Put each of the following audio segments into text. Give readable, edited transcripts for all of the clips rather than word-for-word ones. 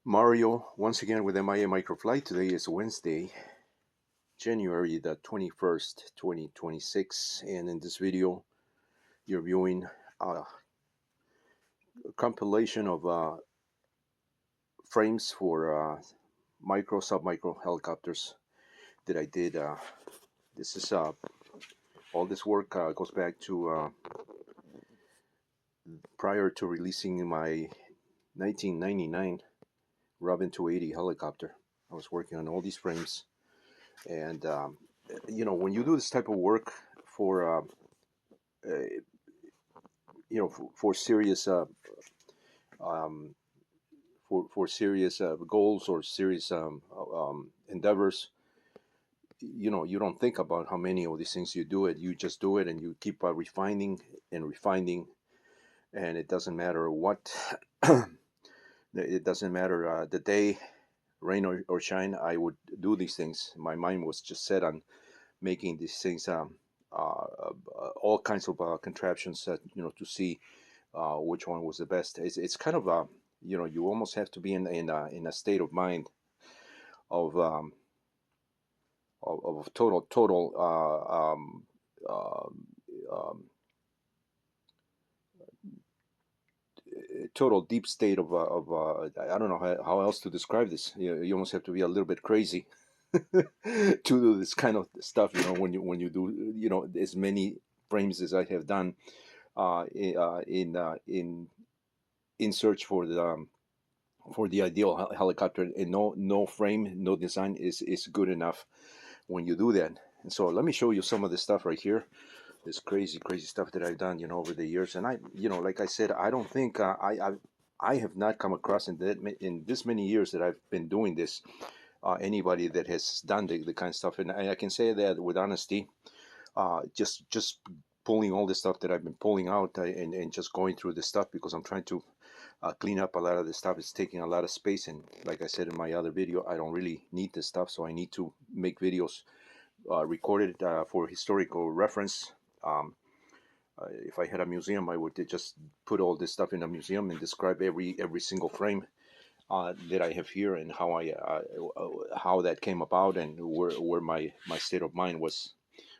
Mario, once again with MIA Microflight. Today is Wednesday, January the 21st, 2026. And in this video, you're viewing a compilation of frames for micro, submicro helicopters that I did. This is all this work goes back to prior to releasing my 1999 Robin 280 helicopter. I was working on all these frames. And when you do this type of work for uh, for serious um, for serious goals or serious endeavors, you don't think about how many of these things you do it. You just do it, and you keep refining and refining, and it doesn't matter what. It doesn't matter the day, rain or shine. I would do these things. My mind was just set on making these things, all kinds of contraptions that to see which one was the best. It's kind of you almost have to be in a state of mind of total um, total deep state of I don't know how else to describe this. You almost have to be a little bit crazy to do this kind of stuff. When you do as many frames as I have done in search for the ideal helicopter, and no frame, no design is good enough when you do that. And so let me show you some of the stuff right here, this crazy stuff that I've done over the years. And like I said, I don't think I have not come across in this many years that I've been doing this anybody that has done the kind of stuff. And I can say that with honesty, just pulling all the stuff that I've been pulling out, and just going through the stuff, because I'm trying to clean up a lot of the stuff. It's taking a lot of space, and like I said in my other video, I don't really need this stuff, so I need to make videos recorded for historical reference. If I had a museum, I would just put all this stuff in a museum and describe every single frame that I have here, and how that came about, and where my state of mind was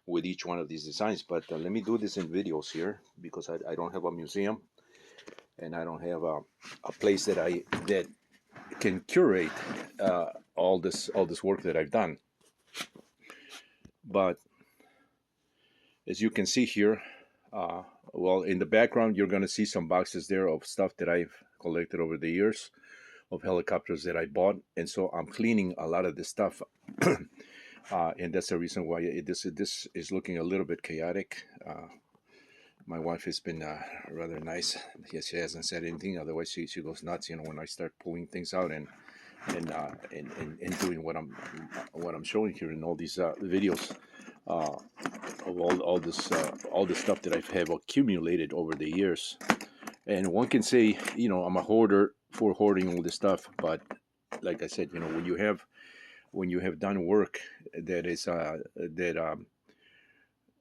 with each one of these designs. But let me do this in videos here, because I don't have a museum, and I don't have a place that can curate all this work that I've done. But as you can see here, well, in the background, you're going to see some boxes there of stuff that I've collected over the years, of helicopters that I bought. And so I'm cleaning a lot of this stuff. And that's the reason why this is looking a little bit chaotic. My wife has been rather nice. She hasn't said anything. Otherwise, she goes nuts. When I start pulling things out and doing what I'm showing here in all these videos of all this stuff that I have accumulated over the years. And one can say, I'm a hoarder for hoarding all this stuff. But like I said, when you have done work that is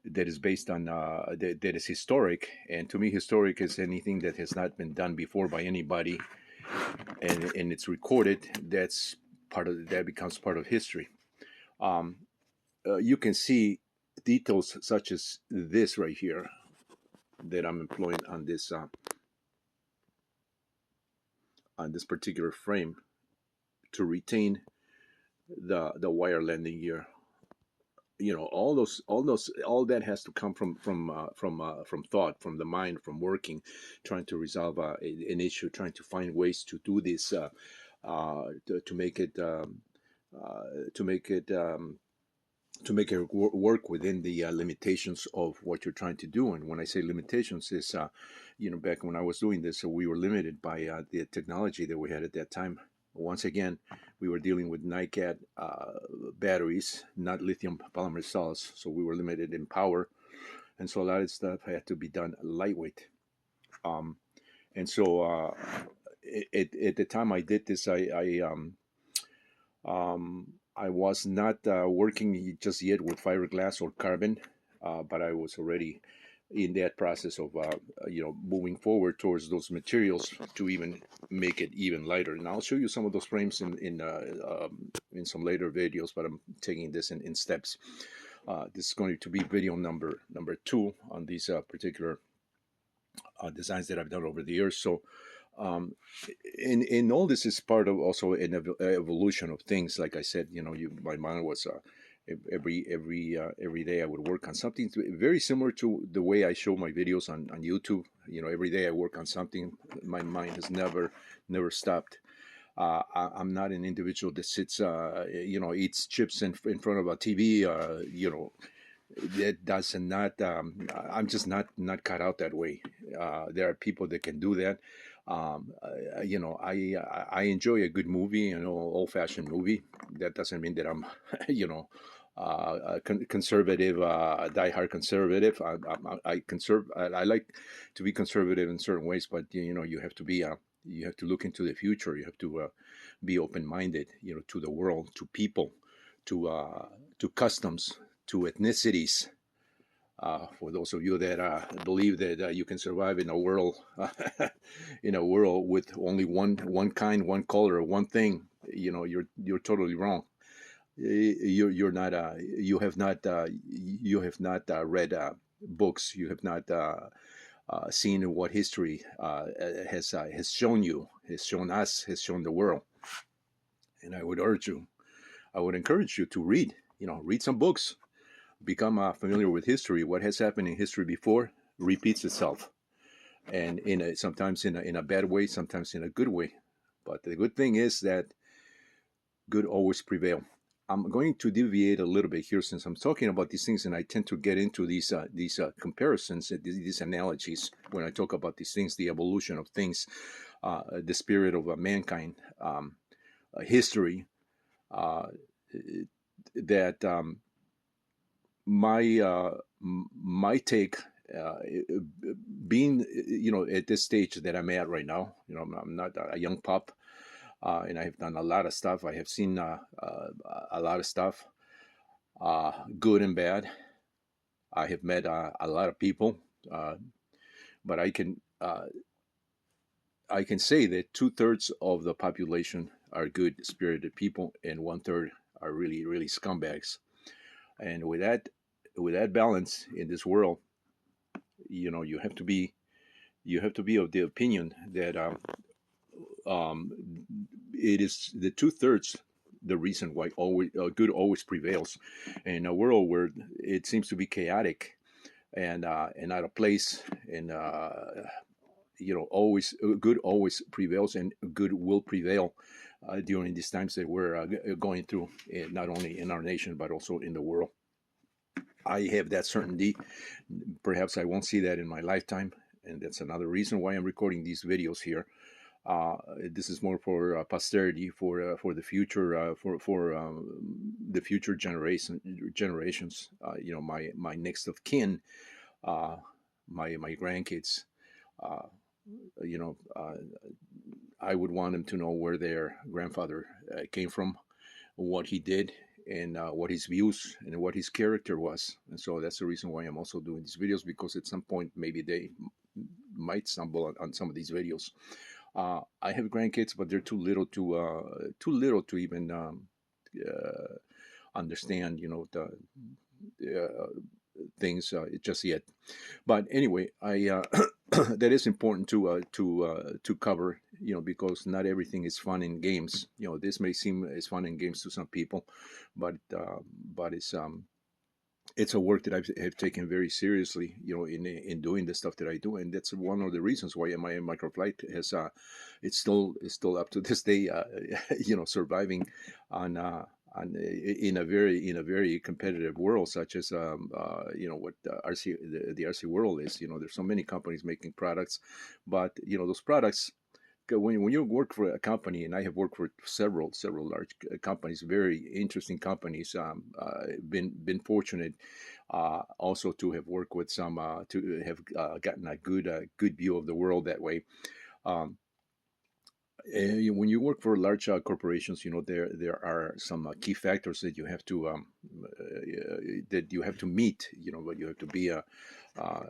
that is based on that is historic. And to me, historic is anything that has not been done before by anybody, and it's recorded. That becomes part of history. um, you can see details such as this right here that I'm employing on this particular frame to retain the wire landing gear. All that has to come from thought, from the mind, from working, trying to resolve an issue, trying to find ways to do this, to make it uh, to make it work within the limitations of what you're trying to do. And when I say limitations, is back when I was doing this, we were limited by the technology that we had at that time. Once again, we were dealing with NiCad batteries, not lithium polymer cells, so we were limited in power, and so a lot of stuff had to be done lightweight. Um, and so at the time I did this, I was not working just yet with fiberglass or carbon, but I was already in that process of moving forward towards those materials to even make it even lighter. And I'll show you some of those frames in some later videos, but I'm taking this in steps. This is going to be video number 2 on these particular designs that I've done over the years. So in all this is part of also an evolution of things. Like I said, my mind was every day I would work on something very similar to the way I show my videos on YouTube. Every day I work on something. My mind has never stopped. I'm not an individual that sits, eats chips in front of a TV. That does not. I'm just not cut out that way. There are people that can do that. I enjoy a good movie, old-fashioned movie. That doesn't mean that I'm, conservative, diehard conservative. I like to be conservative in certain ways, but you have to be. You have to look into the future. You have to be open-minded, to the world, to people, to customs, to ethnicities. For those of you that believe that you can survive in a world with only one kind, one color, one thing, you're totally wrong. You're not. You have not read books. You have not seen what history has shown you, has shown us, has shown the world. And I would encourage you to read. Read some books. Become familiar with history. What has happened in history before repeats itself, and sometimes in a bad way, sometimes in a good way. But the good thing is that good always prevail. I'm going to deviate a little bit here since I'm talking about these things, and I tend to get into these comparisons, these analogies when I talk about these things, the evolution of things, the spirit of mankind, history. That my take, being at this stage that I'm at right now, I'm not a young pup, and I've done a lot of stuff. I have seen a lot of stuff, good and bad. I have met a lot of people, but I can say that 2/3 of the population are good spirited people, and 1/3 are really really scumbags. And with that balance in this world, you have to be of the opinion that it is the 2/3 the reason why always good always prevails in a world where it seems to be chaotic and out of place, and always good always prevails, and good will prevail during these times that we're going through, not only in our nation but also in the world. I have that certainty. Perhaps I won't see that in my lifetime, and that's another reason why I'm recording these videos here. This is more for posterity, for the future, for the future generations. My next of kin, my grandkids. Uh, I would want them to know where their grandfather came from, what he did, and what his views and what his character was. And so that's the reason why I'm also doing these videos, because at some point maybe they might stumble on some of these videos. I have grandkids, but they're too little to even understand, the things just yet. But anyway, I that is important to cover, because not everything is fun in games. This may seem as fun in games to some people, but it's a work that have taken very seriously, in doing the stuff that I do, and that's one of the reasons why MIA Microflight has it's still up to this day, surviving on in a very competitive world, such as what the RC world is. There's so many companies making products, but those products, when you work for a company, and I have worked for several large companies, very interesting companies, been fortunate also to have worked with some, to have gotten a good view of the world that way. When you work for large corporations, there are some key factors that you have to meet. But you have to be Uh,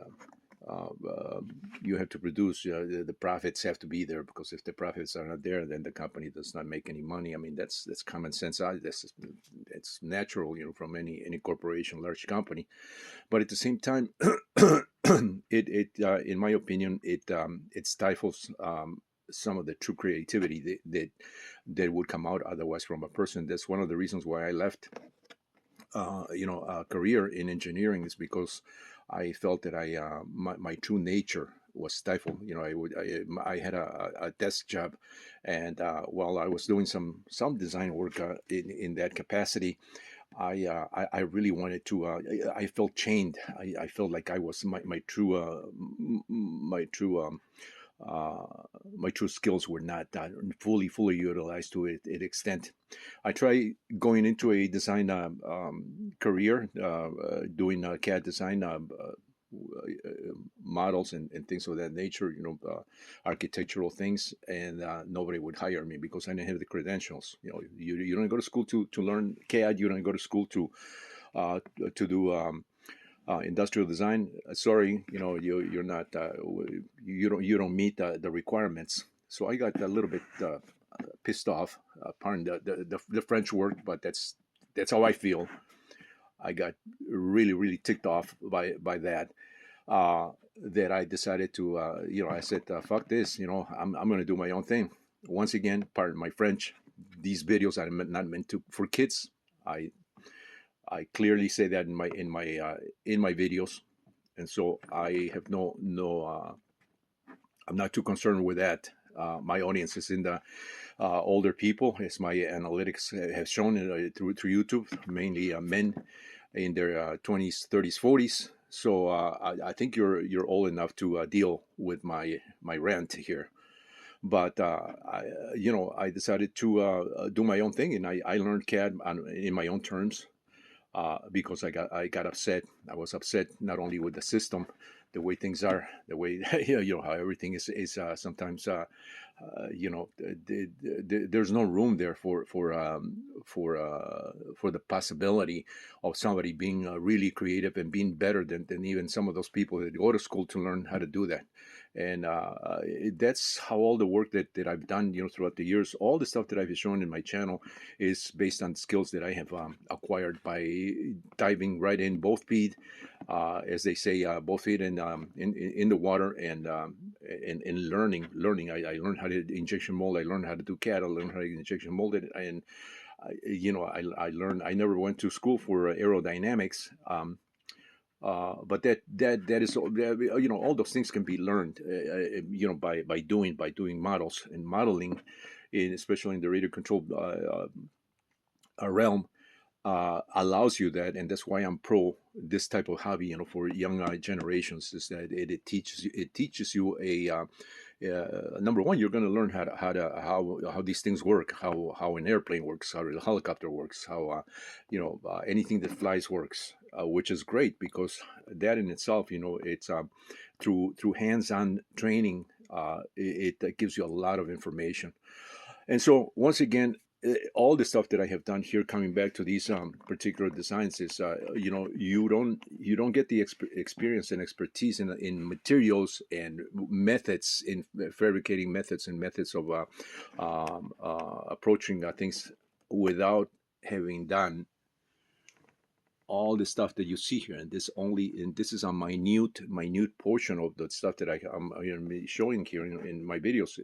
uh, uh, you have to produce. The profits have to be there, because if the profits are not there, then the company does not make any money. I mean, that's common sense. It's natural, from any corporation, large company. But at the same time, in my opinion, it stifles some of the true creativity that would come out otherwise from a person. That's one of the reasons why I left a career in engineering, is because I felt that my true nature was stifled. I had a desk job, and while I was doing some design work in that capacity, I really wanted to. I felt chained. I felt like I was my true my true uh, my true skills were not fully utilized to its extent. I tried going into a design career, doing CAD design. Models and things of that nature, architectural things, and nobody would hire me because I didn't have the credentials. You don't go to school to learn CAD. You don't go to school to do industrial design. Sorry, you're not you don't meet the requirements. So I got a little bit pissed off. Pardon the French word, but that's how I feel. I got really ticked off by uh, that I decided to, I said, fuck this, I'm going to do my own thing. Once again, pardon my French, these videos are not meant to for kids. I I clearly say that in my videos, and so I have I'm not too concerned with that. My audience is in the older people, as my analytics have shown through YouTube, mainly men in their 20s, 30s, 40s. So I think you're old enough to deal with my rant here. But I decided to do my own thing, and I learned CAD in my own terms, because I got upset. I was upset not only with the system, the way things are, the way how everything is sometimes there's no room there for the possibility of somebody being really creative and being better than even some of those people that go to school to learn how to do that. And that's how all the work that I've done, throughout the years, all the stuff that I've shown in my channel is based on skills that I have acquired by diving right in both feet, as they say, both feet in the water, and learning. I learned how to injection mold. I learned how to do CAD. I learned how to injection mold it, and I learned. I never went to school for aerodynamics. But that is all those things can be learned by doing models and modeling, especially in the radio controlled realm, allows you that, and that's why I'm pro this type of hobby. For young generations, is that it teaches you a number one, you're going to learn how these things work, how an airplane works, how a helicopter works, how anything that flies works, which is great, because that in itself, it's through hands-on training, it gives you a lot of information. And so once again, all the stuff that I have done here, coming back to these particular designs, is you don't get the experience and expertise in materials and methods, in fabricating methods and methods of approaching things, without having done all the stuff that you see here. And this is a minute portion of the stuff that I'm showing here in my videos.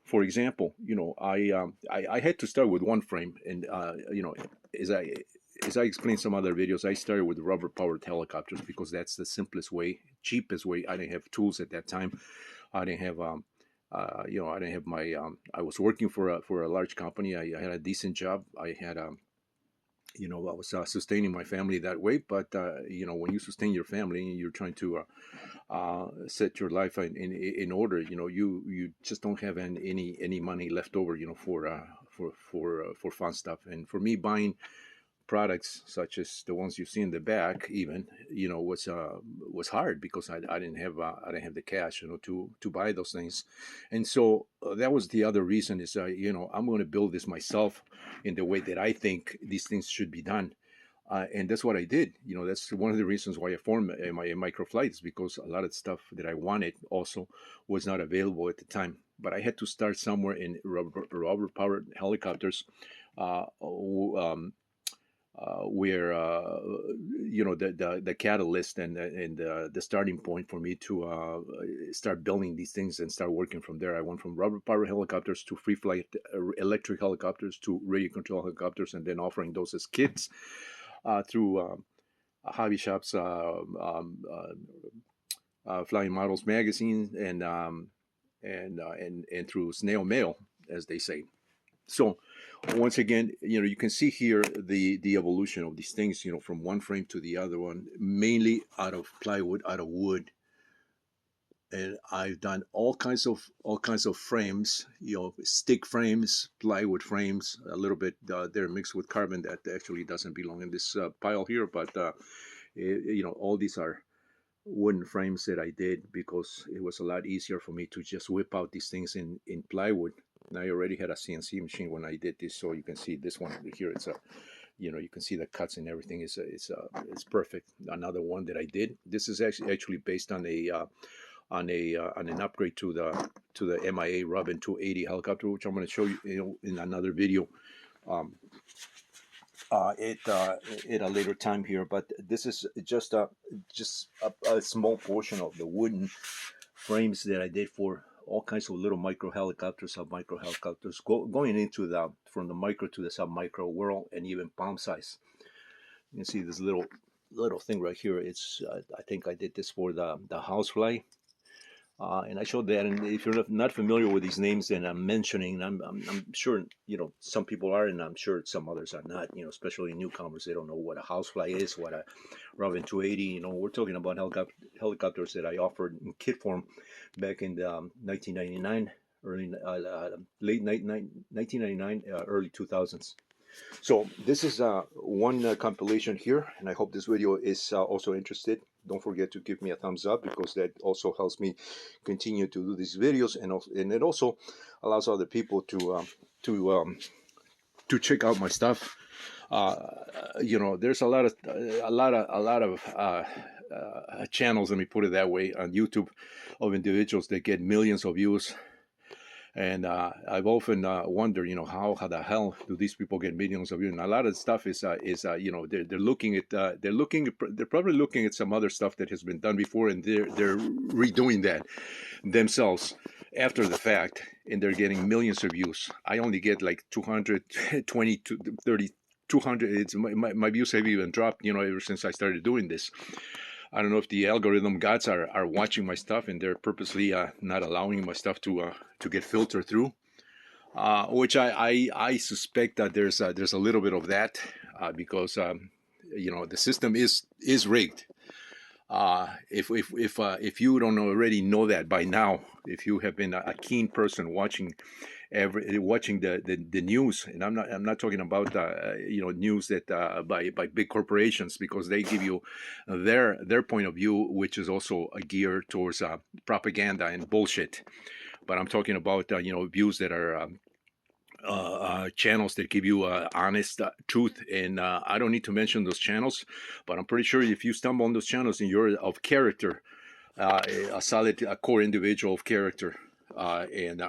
For example, I had to start with one frame, and as I explained some other videos, I started with rubber powered helicopters because that's the simplest way, cheapest way. I didn't have tools at that time. I didn't have I didn't have my I was working for a large company. I had a decent job. I had I was sustaining my family that way. But when you sustain your family and you're trying to set your life in order, you just don't have any money left over, for fun stuff. And for me, buying products such as the ones you see in the back, even, was hard, because I didn't have the cash, to buy those things. And so that was the other reason, is I'm going to build this myself in the way that I think these things should be done. And that's what I did. You know, that's one of the reasons why I formed my microflight, is because a lot of stuff that I wanted also was not available at the time. But I had to start somewhere in rubber powered helicopters, where you know, the catalyst and the starting point for me to start building these things and start working from there. I went from rubber powered helicopters to free flight electric helicopters to radio control helicopters, and then offering those as kits through hobby shops, Flying Models magazine, and through snail mail, as they say. So once again, you know, you can see here the evolution of these things, you know, from one frame to the other one, mainly out of plywood, out of wood. And I've done all kinds of frames, you know, stick frames, plywood frames, a little bit they're mixed with carbon that actually doesn't belong in this pile here, but you know, all these are wooden frames that I did because it was a lot easier for me to just whip out these things in plywood. And I already had a CNC machine when I did this, so you can see this one over here. It's a, you know, you can see the cuts and everything is it's perfect. Another one that I did. This is actually based on on an upgrade to the MIA Robin 280 helicopter, which I'm going to show you, you know, in another video. Um, at a later time here, but this is just a small portion of the wooden frames that I did for all kinds of little micro helicopters, sub micro helicopters, going into the from the micro to the sub micro world, and even palm size. You can see this little thing right here. It's I think I did this for the housefly. And I showed that, and if you're not familiar with these names that I'm mentioning, I'm sure, you know, some people are, and I'm sure some others are not, you know, especially newcomers. They don't know what a housefly is, what a Robin 280, you know. We're talking about helicopters that I offered in kit form back in 1999, late 1999, early 2000s. So this is one compilation here, and I hope this video is also interested. Don't forget to give me a thumbs up, because that also helps me continue to do these videos, and it also allows other people to check out my stuff. You know, there's a lot of channels, let me put it that way, on YouTube, of individuals that get millions of views. And I've often wondered, you know, how the hell do these people get millions of views? And a lot of stuff is you know, they're looking at they're probably looking at some other stuff that has been done before, and they're redoing that themselves after the fact, and they're getting millions of views. I only get like 220 to 30, 200. It's my views have even dropped, you know, ever since I started doing this. I don't know if the algorithm gods are watching my stuff, and they're purposely not allowing my stuff to get filtered through. Which I suspect that there's a little bit of that, because you know, the system is rigged. If you don't already know that by now, if you have been a keen person watching the news, and I'm not talking about you know, news that by big corporations, because they give you their point of view, which is also geared towards propaganda and bullshit. But I'm talking about you know, views that are channels that give you honest truth, and I don't need to mention those channels, but I'm pretty sure if you stumble on those channels and you're of character, a solid core individual of character, and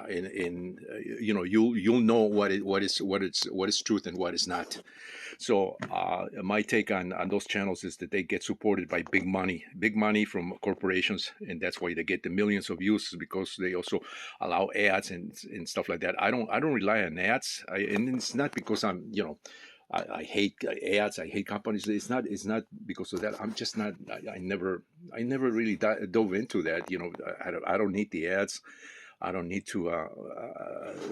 you know, you'll know what is truth and what is not. So my take on those channels is that they get supported by big money from corporations, and that's why they get the millions of views, because they also allow ads and stuff like that. I don't rely on ads, and it's not because I'm, you know, I hate ads. I hate companies. It's not because of that. I'm just not. I never really dove into that. You know, I don't need the ads. I don't need to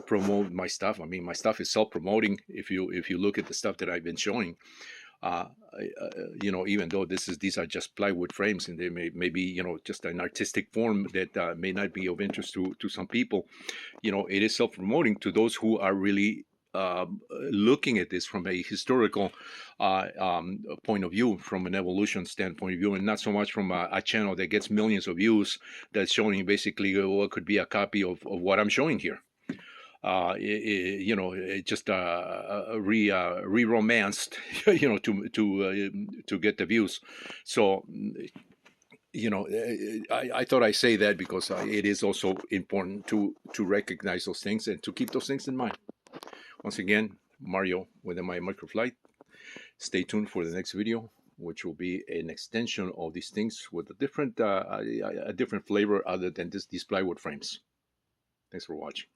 promote my stuff. I mean, my stuff is self-promoting. If you look at the stuff that I've been showing, you know, even though these are just plywood frames, and they may be, you know, just an artistic form that may not be of interest to some people, you know, it is self-promoting to those who are really looking at this from a historical point of view, from an evolution standpoint of view, and not so much from a channel that gets millions of views that's showing basically what could be a copy of what I'm showing here. you know, just re-romanced, you know, to get the views. So, you know, I thought I say that because it is also important to recognize those things and to keep those things in mind. Once again, Mario with my Microflight. Stay tuned for the next video, which will be an extension of these things with a different flavor other than these plywood frames. Thanks for watching.